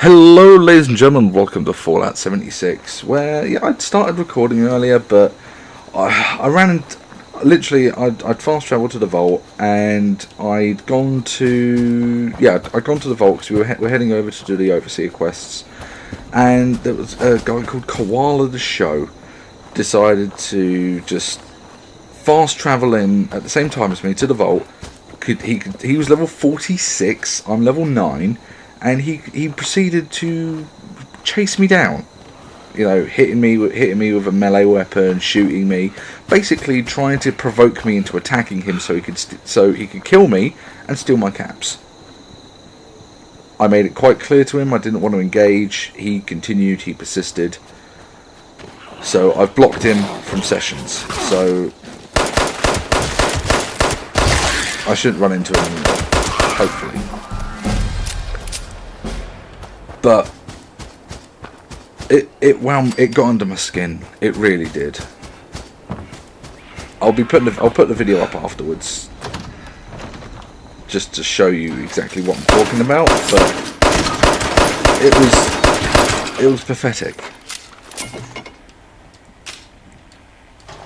Hello ladies and gentlemen, welcome to Fallout 76, where I'd started recording earlier, but I ran into, literally I'd fast travelled to the vault, and I'd gone to the vault because we're heading over to do the overseer quests, and there was a guy called Koala the Show decided to just fast travel in at the same time as me to the vault. He was level 46, I'm level 9, and he proceeded to chase me down, hitting me with a melee weapon, shooting me, basically trying to provoke me into attacking him so he could kill me and steal my caps. I made it quite clear to him I didn't want to engage. He continued, he persisted, so I've blocked him from sessions, so I shouldn't run into him anymore, hopefully. But it got under my skin. It really did. I'll put the video up afterwards, just to show you exactly what I'm talking about. But it was pathetic.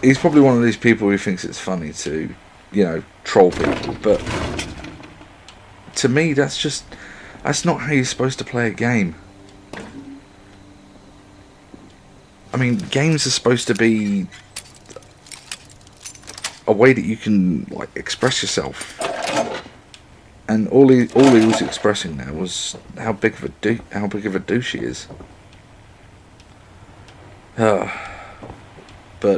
He's probably one of these people who thinks it's funny to, troll people, but to me that's not how you're supposed to play a game. I mean, games are supposed to be a way that you can express yourself, and all he was expressing there was how big of a douche he is. But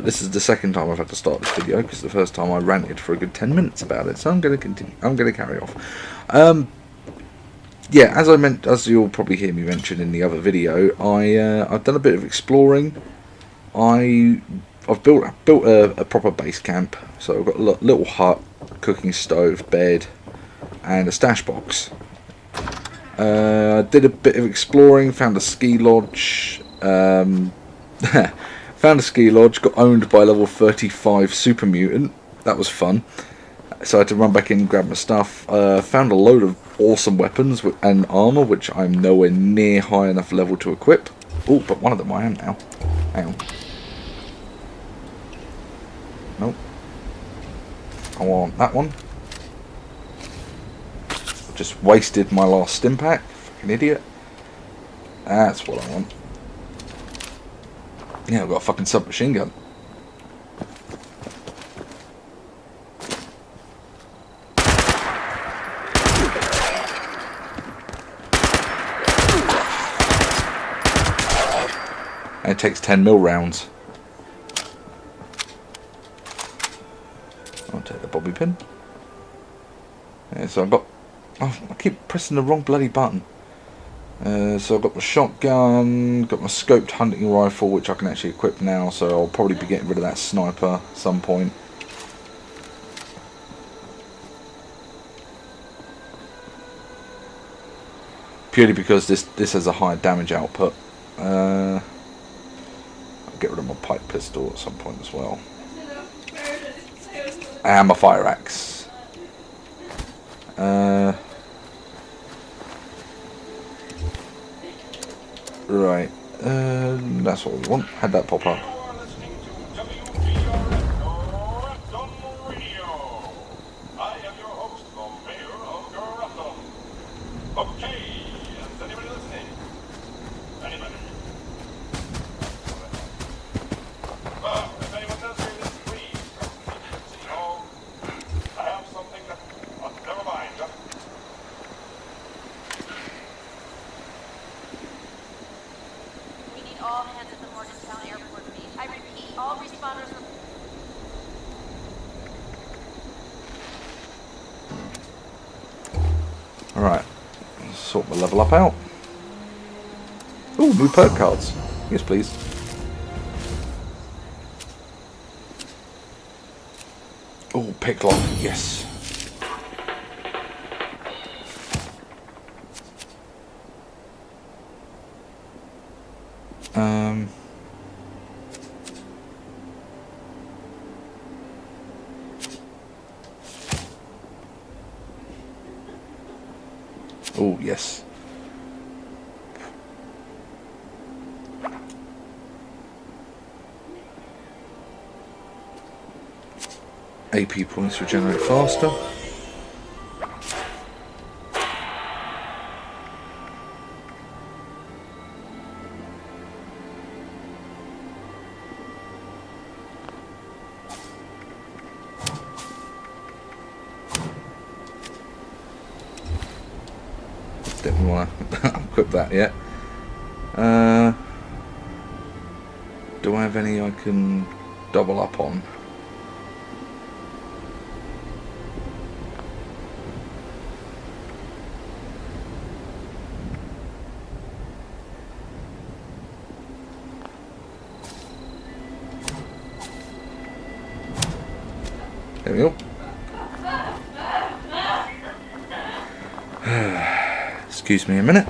this is the second time I've had to start this video, because the first time I ranted for a good 10 minutes about it, so I'm going to continue. I'm going to carry off. As you'll probably hear me mention in the other video, I've done a bit of exploring. I've built a proper base camp, so I've got a little hut, cooking stove, bed, and a stash box. I did a bit of exploring, found a ski lodge. Found a ski lodge, got owned by a level 35 super mutant. That was fun. So I had to run back in and grab my stuff. Found a load of awesome weapons and armour, which I'm nowhere near high enough level to equip. Oh, but one of them I am now. Hang on. Nope. I want that one. Just wasted my last stim pack. Fucking idiot. That's what I want. Yeah, I've got a fucking submachine gun. And it takes 10mm rounds. I'll take the bobby pin. Yeah, so I've got... Oh, I keep pressing the wrong bloody button. So I've got my shotgun, got my scoped hunting rifle, which I can actually equip now, so I'll probably be getting rid of that sniper at some point. Purely because this has a higher damage output. I'll get rid of my pipe pistol at some point as well. And my fire axe. Right, that's what we want. Had that pop up. Alright, sort my level up out. Ooh, new perk cards. Yes, please. Ooh, picklock. Yes. Oh, yes. AP points regenerate faster. Didn't want to equip that yet. Do I have any I can double up on? There we go. Excuse me a minute.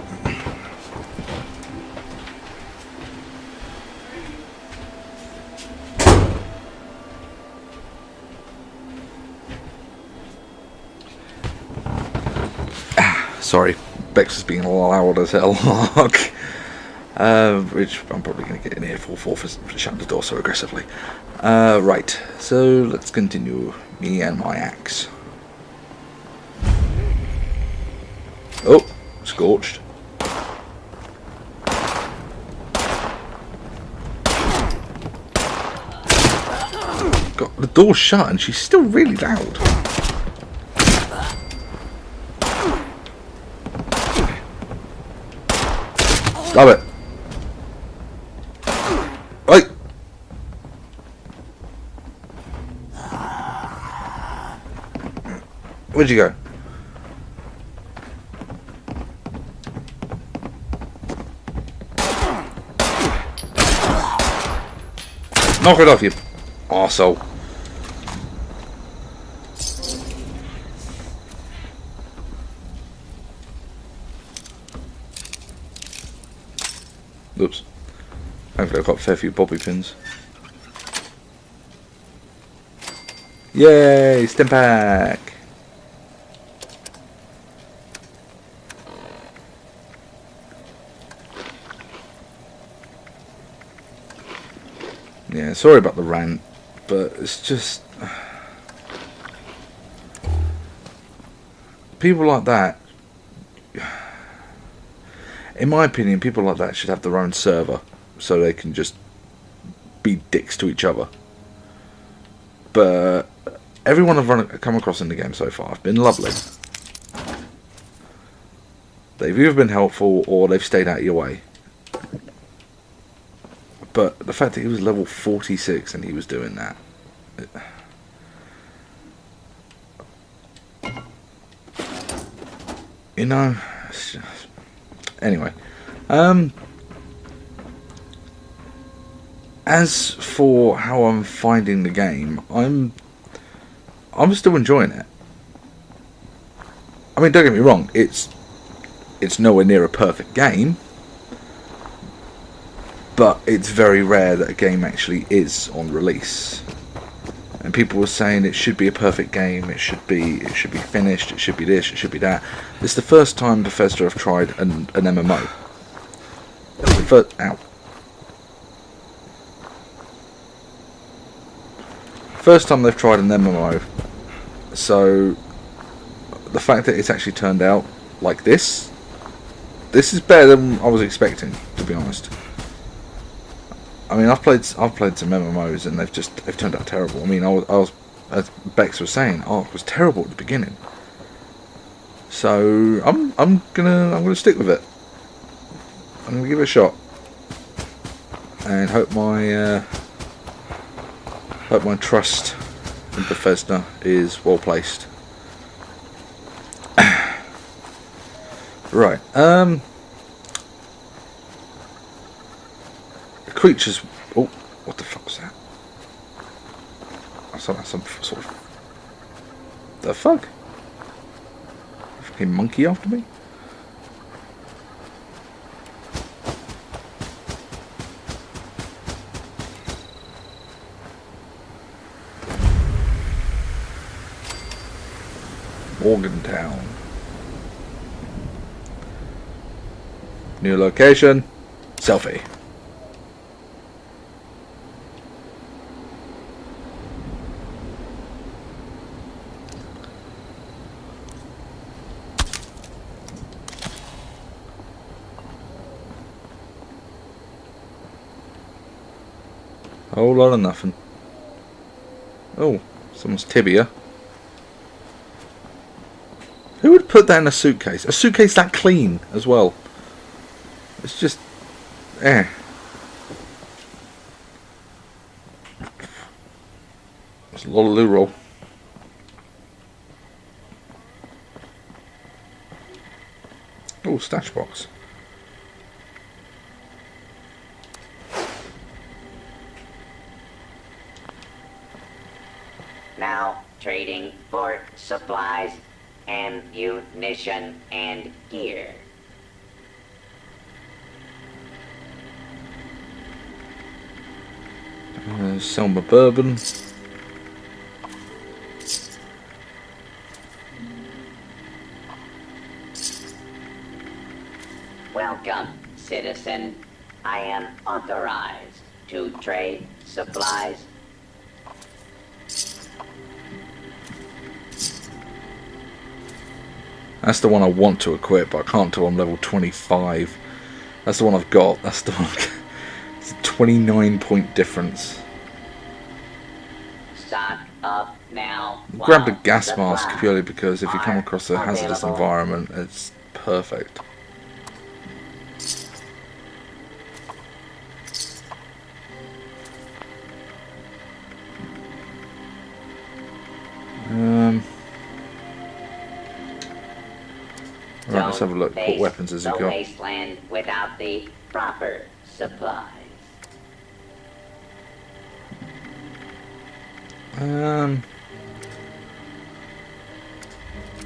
Sorry, Bex is being loud as hell. Which I'm probably going to get an earful for shutting the door so aggressively. Right, so let's continue. Me and my axe. Oh, scorched. Got the door shut and she's still really loud. Stop it. Oi. Where'd you go? Knock it off, you arsehole. Oops. Hopefully I've got a fair few bobby pins. Yay! Stim pack! Yeah, sorry about the rant, but it's just... people like that... in my opinion, people like that should have their own server, so they can just be dicks to each other. But everyone I've come across in the game so far have been lovely. They've either been helpful or they've stayed out of your way. But the fact that he was level 46 and he was doing that... you know... it's just... anyway. As for how I'm finding the game, I'm still enjoying it. I mean, don't get me wrong, it's nowhere near a perfect game, but it's very rare that a game actually is on release. And people were saying it should be a perfect game, it should be finished, it should be this, it should be that. It's the first time Bethesda have tried an MMO. It's the first, ow. First time they've tried an MMO, so the fact that it's actually turned out like this is better than I was expecting, to be honest. I mean, I've played some MMOs and they've turned out terrible. I mean, I was as Bex was saying, Ark was terrible at the beginning. So I'm gonna stick with it. I'm gonna give it a shot and hope my trust in Bethesda is well placed. Right. Creatures. Oh, what the fuck was that? I saw that some sort of. The fuck? A fucking monkey after me? Morgantown. New location. Selfie. Whole lot of nothing. Oh, someone's tibia. Who would put that in a suitcase? A suitcase that clean as well. It's just... There's a lot of loo roll. Oh, stash box. Now trading for supplies, ammunition, and gear. Sell my bourbon. Welcome, citizen. I am authorized to trade supplies. That's the one I want to equip, but I can't till I'm level 25. That's the one I've got. That's the one. It's a 29-point difference. Stock up now. Grab the gas mask purely because if you come across a hazardous environment, it's perfect. Right, let's have a look. What weapons has he got? Wasteland without the proper supplies.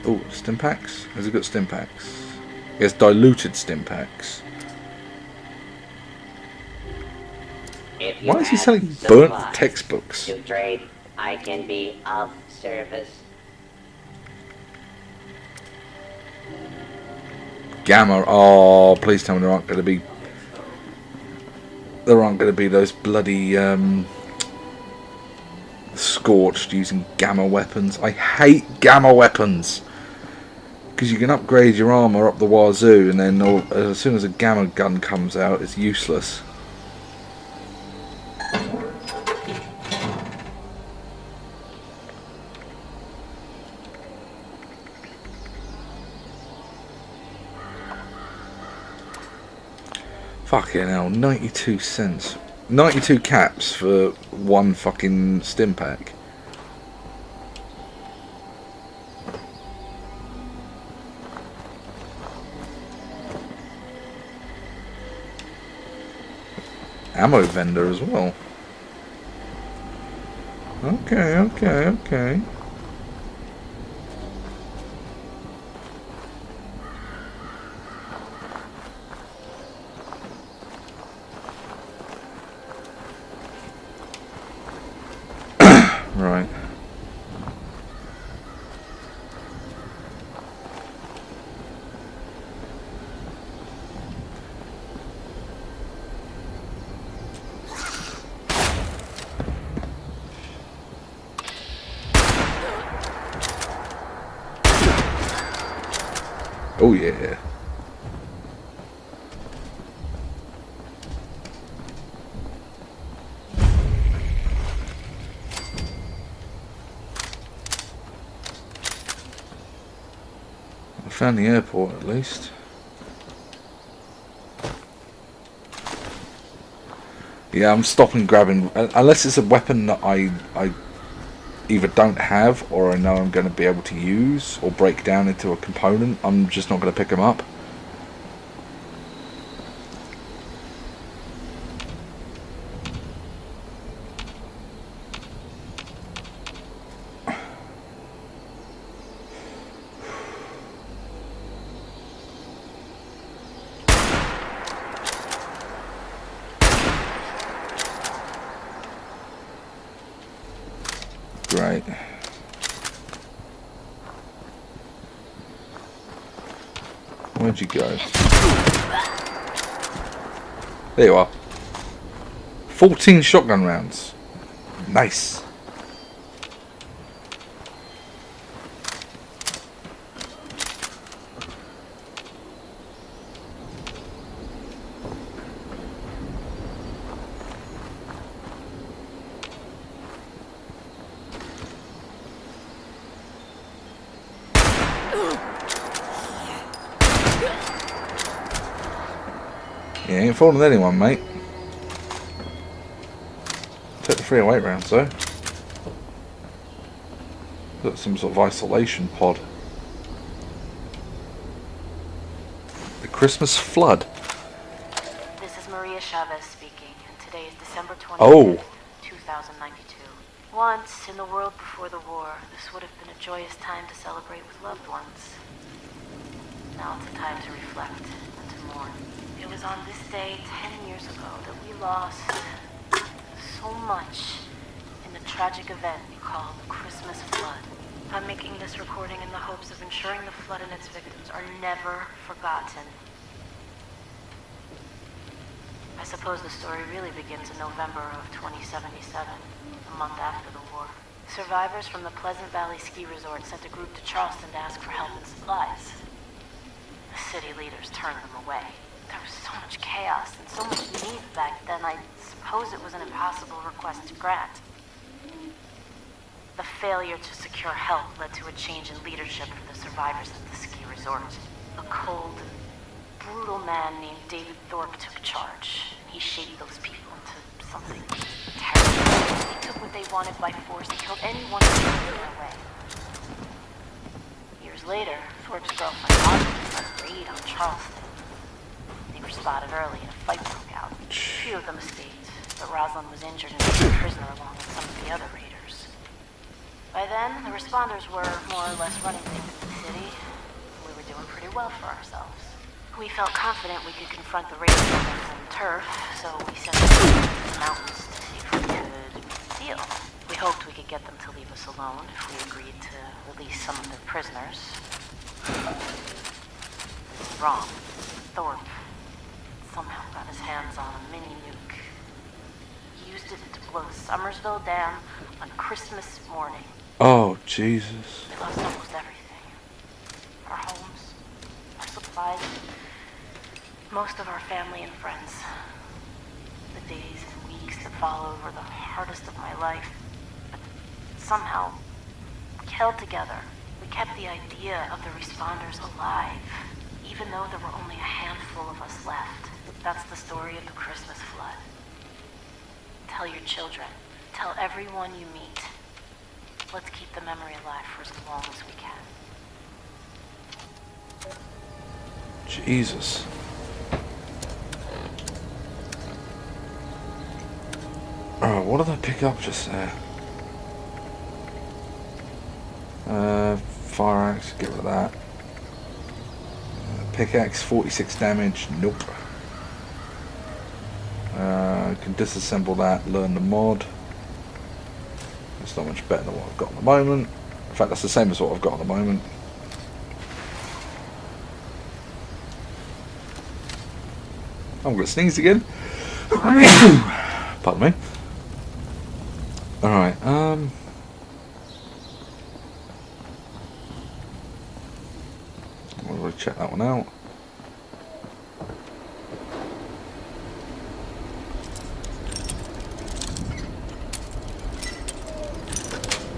Oh, stim packs. Has he got stim packs? He has diluted stim packs. Why is he selling burnt textbooks? To trade, I can be of service. Gamma. Oh, please tell me there aren't going to be. There aren't going to be those bloody scorched using gamma weapons. I hate gamma weapons because you can upgrade your armor up the wazoo, and then as soon as a gamma gun comes out, it's useless. Fucking hell, 92 cents. 92 caps for one fucking stim pack. Ammo vendor as well. Okay. Right. Oh yeah. I found the airport at least. Yeah, I'm stopping grabbing unless it's a weapon that I either don't have or I know I'm going to be able to use or break down into a component. I'm just not going to pick them up. Great. Where'd you go? There you are. 14 shotgun rounds. Nice. You ain't fooling anyone, mate. Take the 308 rounds, though. Got some sort of isolation pod. The Christmas flood. This is Maria Chavez speaking, and today is December 25th, Oh. 2092. Once, in the world before the war, this would have been a joyous time to celebrate with loved ones. Now it's a time to reflect and to mourn. It was on this day 10 years ago that we lost so much in the tragic event we call the Christmas flood. I'm making this recording in the hopes of ensuring the flood and its victims are never forgotten. I suppose the story really begins in November of 2077, a month after the war. Survivors from the Pleasant Valley Ski Resort sent a group to Charleston to ask for help and supplies. The city leaders turned them away. There was so much chaos and so much need back then, I suppose it was an impossible request to grant. The failure to secure help led to a change in leadership for the survivors at the ski resort. A cold, brutal man named David Thorpe took charge. He shaped those people into something terrible. He took what they wanted by force and killed anyone who stood in their way. Years later, Thorpe's girlfriend Randle led a raid on Charleston. They were spotted early and a fight broke out. A few of them escaped, but Rosalind was injured and was a prisoner along with some of the other raiders. By then, the responders were more or less running things in the city. We were doing pretty well for ourselves. We felt confident we could confront the raiders on their home turf, so we sent them to the mountains to see if we could deal. We hoped we could get them to leave us alone if we agreed to release some of their prisoners. Wrong. Thorpe somehow got his hands on a mini nuke. He used it to blow the Somersville Dam on Christmas morning. Oh, Jesus. We lost almost everything. Our homes, our supplies, most of our family and friends. The days and weeks that followed were the hardest of my life. But somehow, we held together. We kept the idea of the responders alive, even though there were only a handful of us left. That's the story of the Christmas flood. Tell your children. Tell everyone you meet. Let's keep the memory alive for as long as we can. Jesus. Oh, what did I pick up just there? Fire axe, get rid of that. Pickaxe, 46 damage, nope. Can disassemble that, learn the mod. It's not much better than what I've got at the moment. In fact, that's the same as what I've got at the moment. I'm going to sneeze again. Pardon me. Alright, we'll check that one out.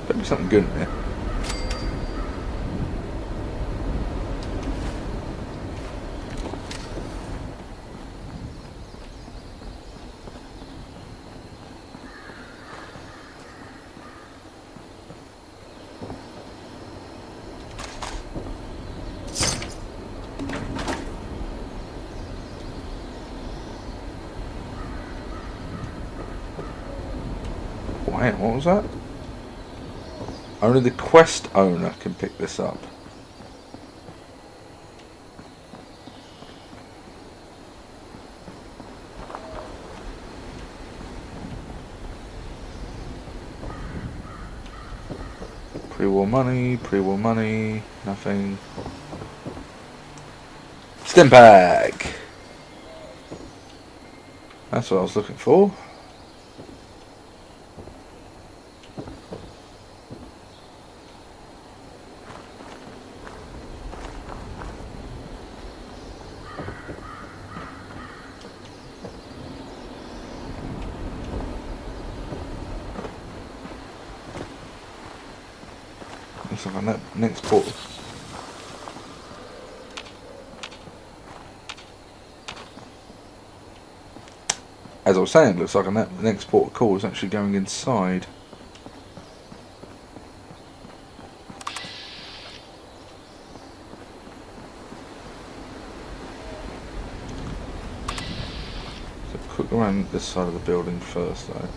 Better be something good in there. Wait, what was that? Only the quest owner can pick this up. Pre-war money, nothing. Stim pack! That's what I was looking for. Looks like on that next portal. as I was saying, it looks like the next port of call is actually going inside. So quick around this side of the building first though.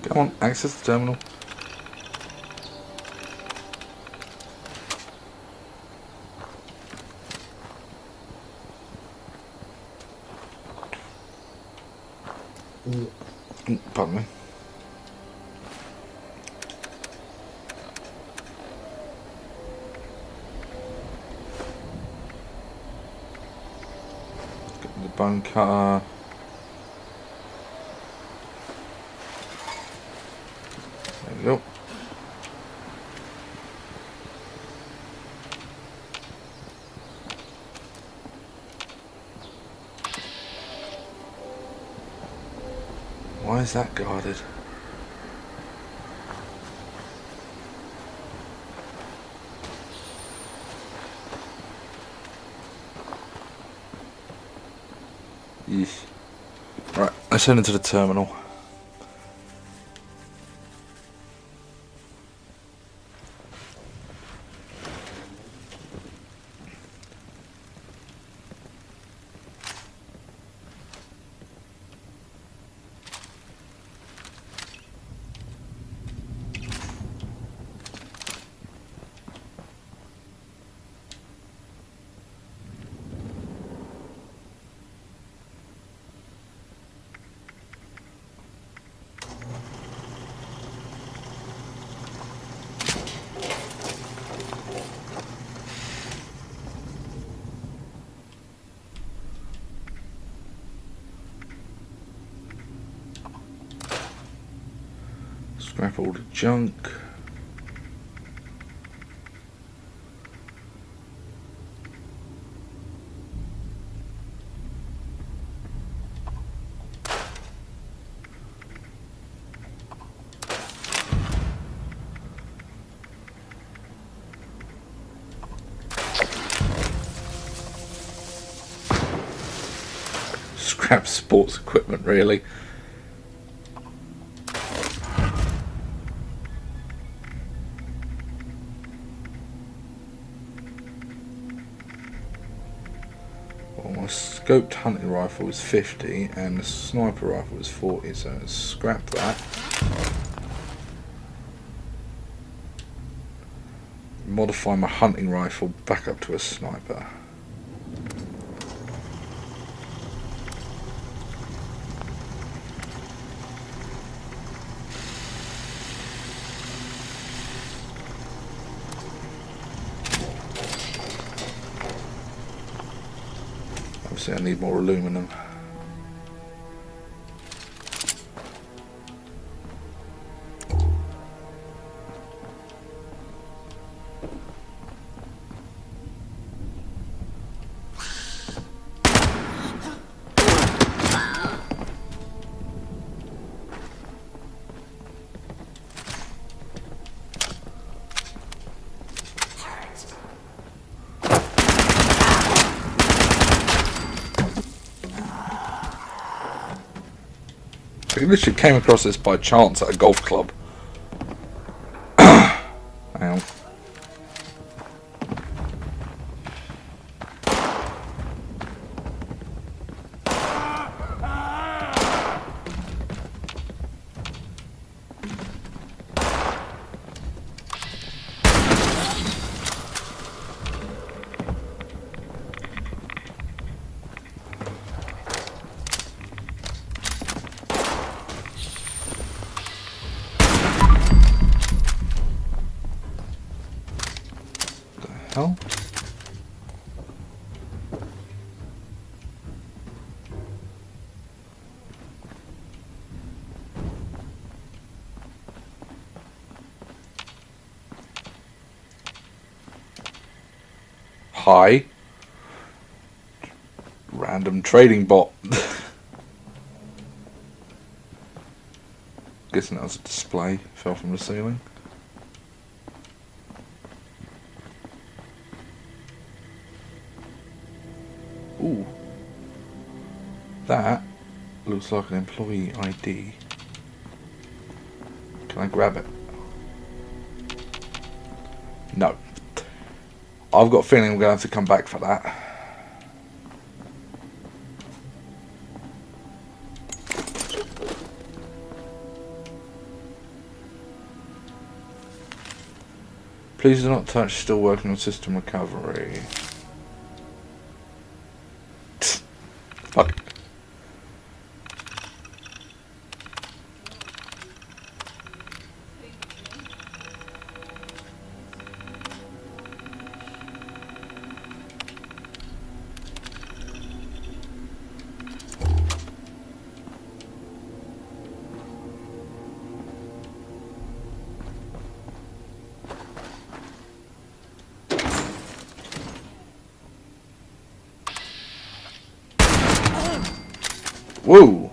Come on, access the terminal. Pardon me. Get the bone cutter. There we go. Why is that guarded? Yeesh. Right, let's head into the terminal. Scrap all the junk. Scrap sports equipment, really. My scoped hunting rifle is 50 and the sniper rifle is 40, so let's scrap that. Modify my hunting rifle back up to a sniper. Obviously I need more aluminum. I literally came across this by chance at a golf club. Hang on. Hi. Random trading bot. Guessing that was a display. Fell from the ceiling. Ooh. That looks like an employee ID. Can I grab it? No. I've got a feeling I'm going to have to come back for that. Please do not touch, still working on system recovery. Fuck. Whoa!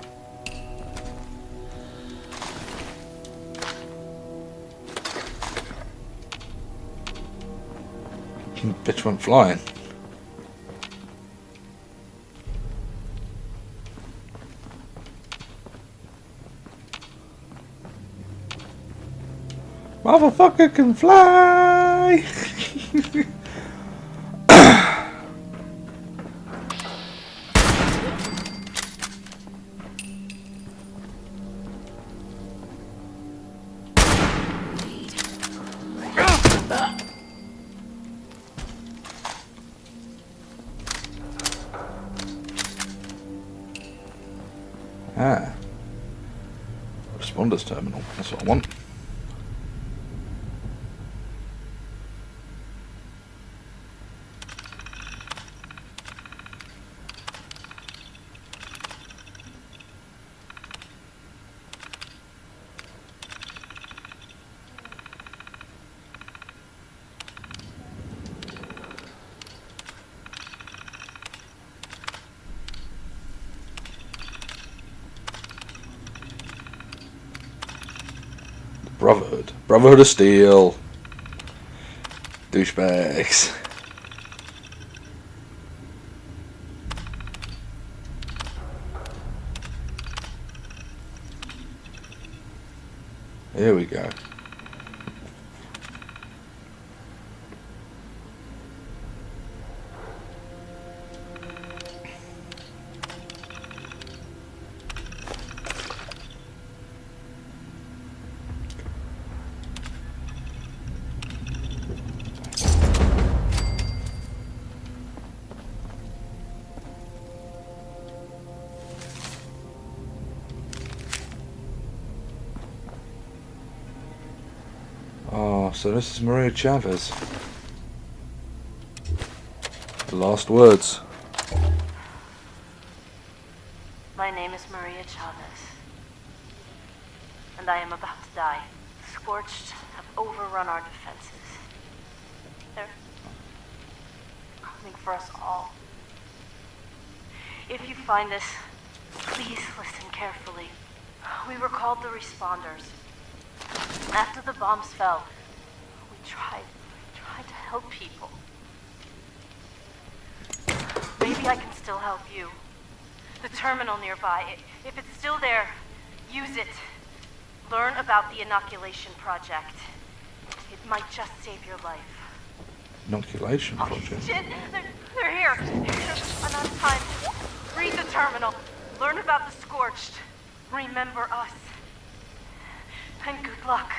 Bitch went flying. Motherfucker can fly! Ah. Responders terminal. That's what I want. Brotherhood. Brotherhood of Steel. Douchebags. Here we go. Oh, so this is Maria Chavez. The last words. My name is Maria Chavez, and I am about to die. The Scorched have overrun our defenses. They're coming for us all. If you find this, please listen carefully. We were called the responders. After the bombs fell, we tried to help people. Maybe I can still help you. The terminal nearby, if it's still there, use it. Learn about the inoculation project. It might just save your life. Inoculation Oh, project. shit! They're here! I'm out of time. Read the terminal. Learn about the Scorched. Remember us. And good luck.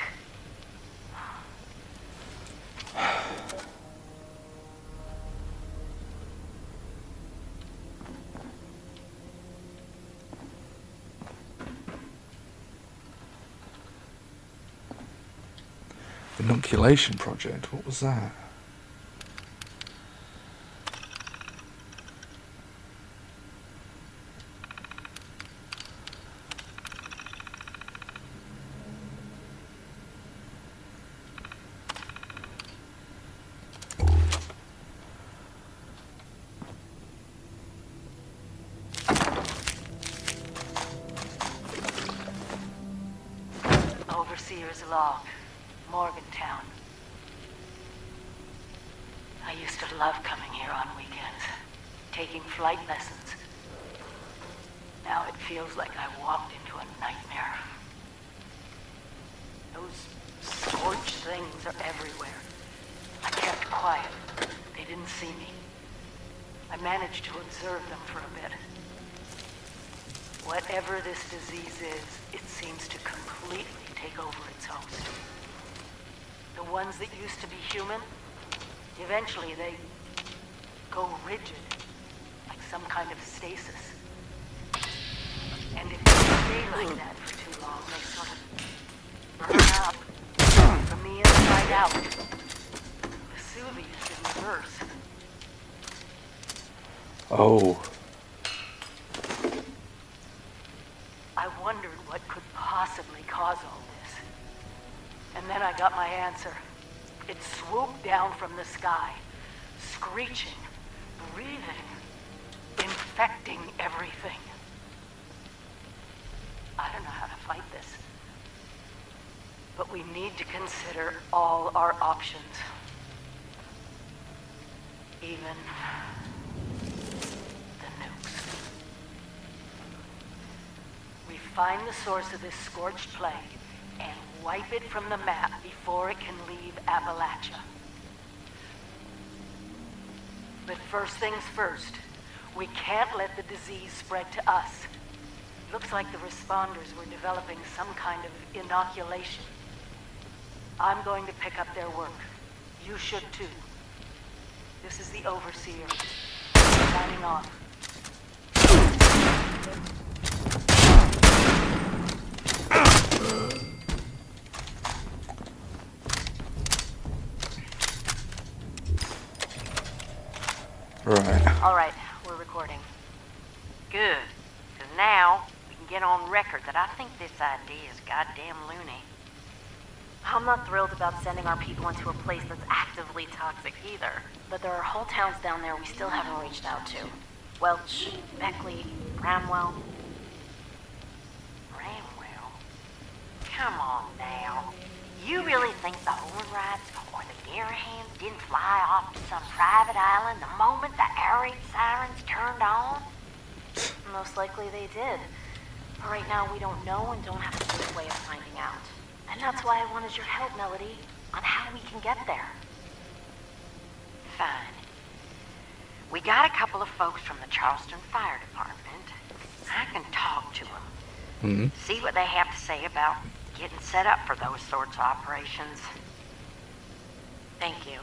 Inoculation project. What was that? Overseer's Log, Morgantown. I used to love coming here on weekends, taking flight lessons. Now it feels like I walked into a nightmare. Those scorched things are everywhere. I kept quiet. They didn't see me. I managed to observe them for a bit. Whatever this disease is, it seems to completely take over its host. The ones that used to be human, eventually they go rigid, like some kind of stasis. And if they stay like that for too long, they sort of burn up from the inside out. Vesuvius in reverse. Oh. I wondered what could possibly cause all this. And then I got my answer. It swooped down from the sky, screeching, breathing, infecting everything. I don't know how to fight this. But we need to consider all our options. Even the nukes. We find the source of this scorched plague and wipe it from the map before it can leave Appalachia. But first things first, we can't let the disease spread to us. Looks like the responders were developing some kind of inoculation. I'm going to pick up their work. You should too. This is the Overseer. Signing off. Right. All right, we're recording. Good, because now we can get on record that I think this idea is goddamn loony. I'm not thrilled about sending our people into a place that's actively toxic either. But there are whole towns down there we still haven't reached out to. Welch, Beckley, Bramwell. Bramwell? Come on now. You really think the Hornwrights or the Garahams didn't fly off to some private island the moment the air raid sirens turned on? Most likely they did. But right now we don't know and don't have a good way of finding out. And that's why I wanted your help, Melody, on how we can get there. Fine. We got a couple of folks from the Charleston Fire Department. I can talk to them. See what they have to say about getting set up for those sorts of operations. Thank you.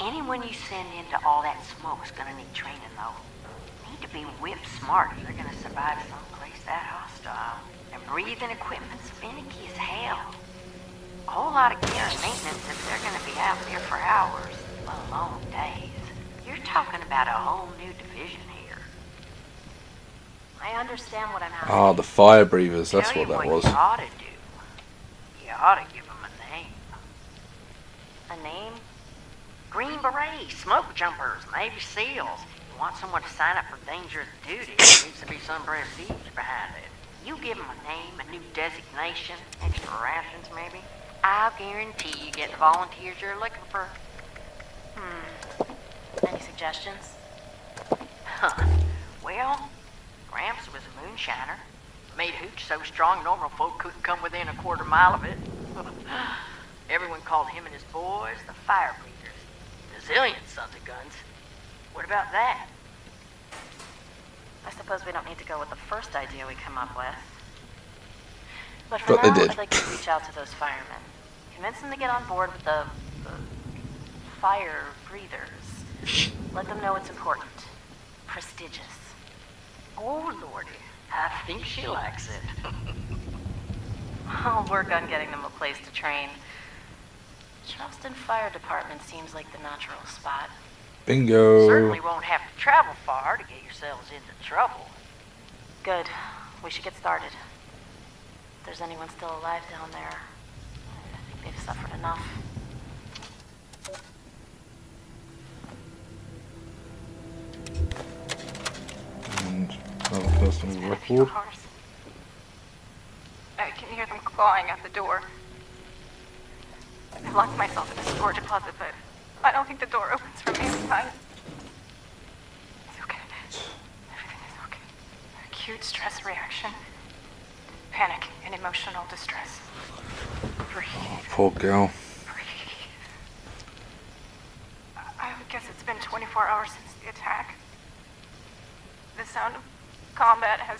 Anyone you send into all that smoke's gonna need training, though. Need to be whip smart if they're gonna survive someplace that hostile. And breathing equipment's finicky as hell. A whole lot of care and maintenance if they're gonna be out there for hours, let alone days. You're talking about a whole new division here. I understand what I'm asking. Ah, the fire breathers, that's Tell what you that what was. you ought to do. You ought to give them a name. A name? Green Berets, smoke jumpers, Navy SEALs. You want someone to sign up for dangerous duty, there needs to be some prestige behind it. You give them a name, a new designation, extra rations maybe. I'll guarantee you get the volunteers you're looking for. Any suggestions? Huh. Well, Gramps was a moonshiner. Made hooch so strong normal folk couldn't come within a quarter mile of it. Everyone called him and his boys the fire breathers. Resilient sons of guns. What about that? I suppose we don't need to go with the first idea we come up with. But for But they now, did. I'd like to reach out to those firemen. Convince them to get on board with the fire breathers. Let them know it's important. Prestigious. Oh, Lordy. I think she likes it. I'll work on getting them a place to train. Charleston Fire Department seems like the natural spot. Bingo. Certainly won't have to travel far to get yourselves into trouble. Good. We should get started. If there's anyone still alive down there, I think they've suffered enough. And another personal record. I can hear them clawing at the door. I locked myself in the storage closet, but I don't think the door opens from inside. It's okay. Everything is okay. Acute stress reaction, panic, and emotional distress. Breathe. Poor girl. Breathe. I would guess it's been 24 hours since the attack. The sound of combat has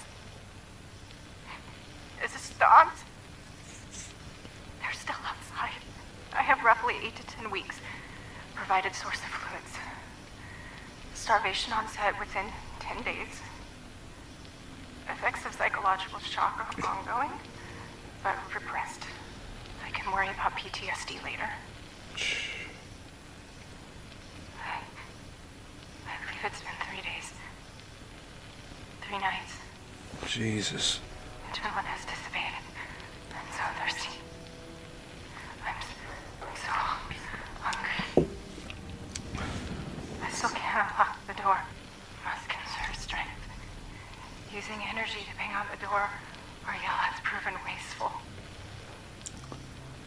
stopped. They're still outside. I have roughly 8 to 10 weeks. Provided source of fluids. Starvation onset within 10 days. Effects of psychological shock are ongoing, but repressed. I can worry about PTSD later. I believe it's been 3 days. 3 nights. Jesus. Adrenaline has dissipated. I'm so thirsty. I'm so hungry. I still can't unlock the door. Must conserve strength. Using energy to bang on the door or yell has proven wasteful.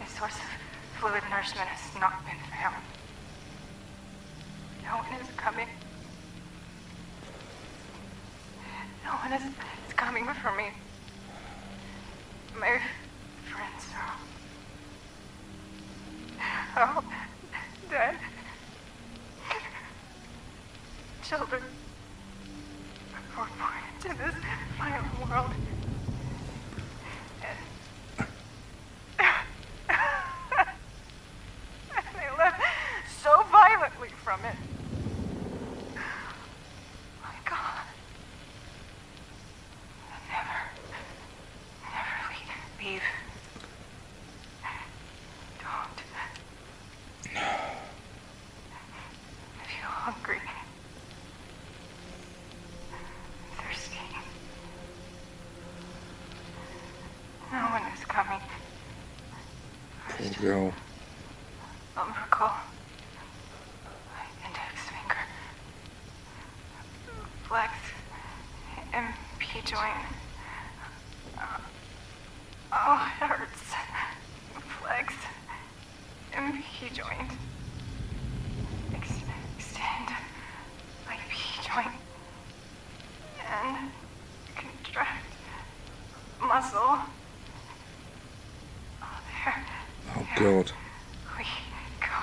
A source of fluid nourishment has not been found. No one is coming. No one is coming for me. My friends are all dead. Children were born into this violent world. And they left so violently from it. My God. Never leave. Don't. I feel hungry. Thirsty. No one is coming. Poor girl. Umbilical. Index finger. Flex. MP joint. Oh, it hurts. Flex. MP joint. Extend. IP joint. And contract. Muscle. Oh, there. Oh, God. We go.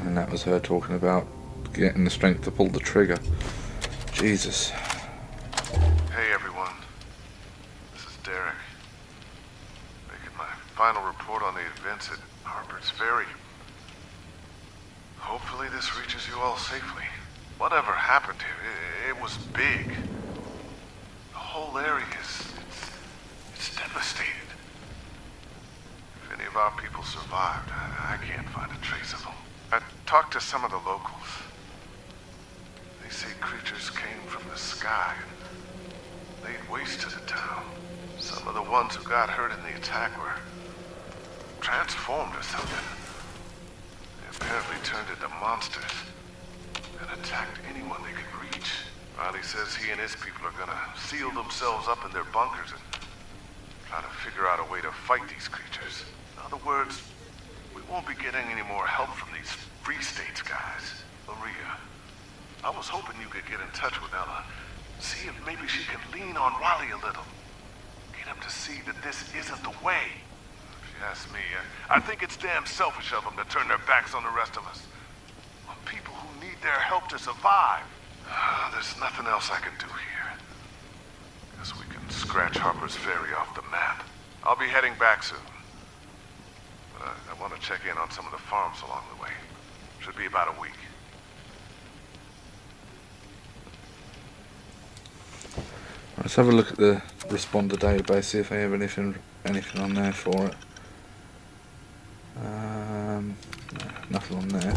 And that was her talking about getting the strength to pull the trigger. Jesus. Hey everyone, this is Derek. Making my final report on the events at Harper's Ferry. Hopefully this reaches you all safely. Whatever happened here, it was big. The whole area it's devastated. If any of our people survived, I can't find a trace of them. I talked to some of the locals. They say creatures came from the sky and laid waste to the town. Some of the ones who got hurt in the attack were transformed or something. They apparently turned into monsters and attacked anyone they could reach. Riley says he and his people are gonna seal themselves up in their bunkers and try to figure out a way to fight these creatures. In other words, we won't be getting any more help from these Free States guys. Maria, I was hoping you could get in touch with Ella. See if maybe she can lean on Riley a little. Get him to see that this isn't the way. If you ask me, I think it's damn selfish of them to turn their backs on the rest of us. On people who need their help to survive. There's nothing else I can do here. Guess we can scratch Harper's Ferry off the map. I'll be heading back soon. But I want to check in on some of the farms along the way. Should be about a week. Let's have a look at the responder database, see if they have anything on there for it. No, nothing on there.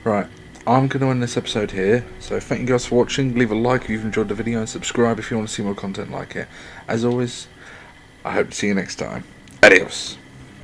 Right, I'm going to end this episode here, so thank you guys for watching. Leave a like if you've enjoyed the video and subscribe if you want to see more content like it. As always, I hope to see you next time. Adios.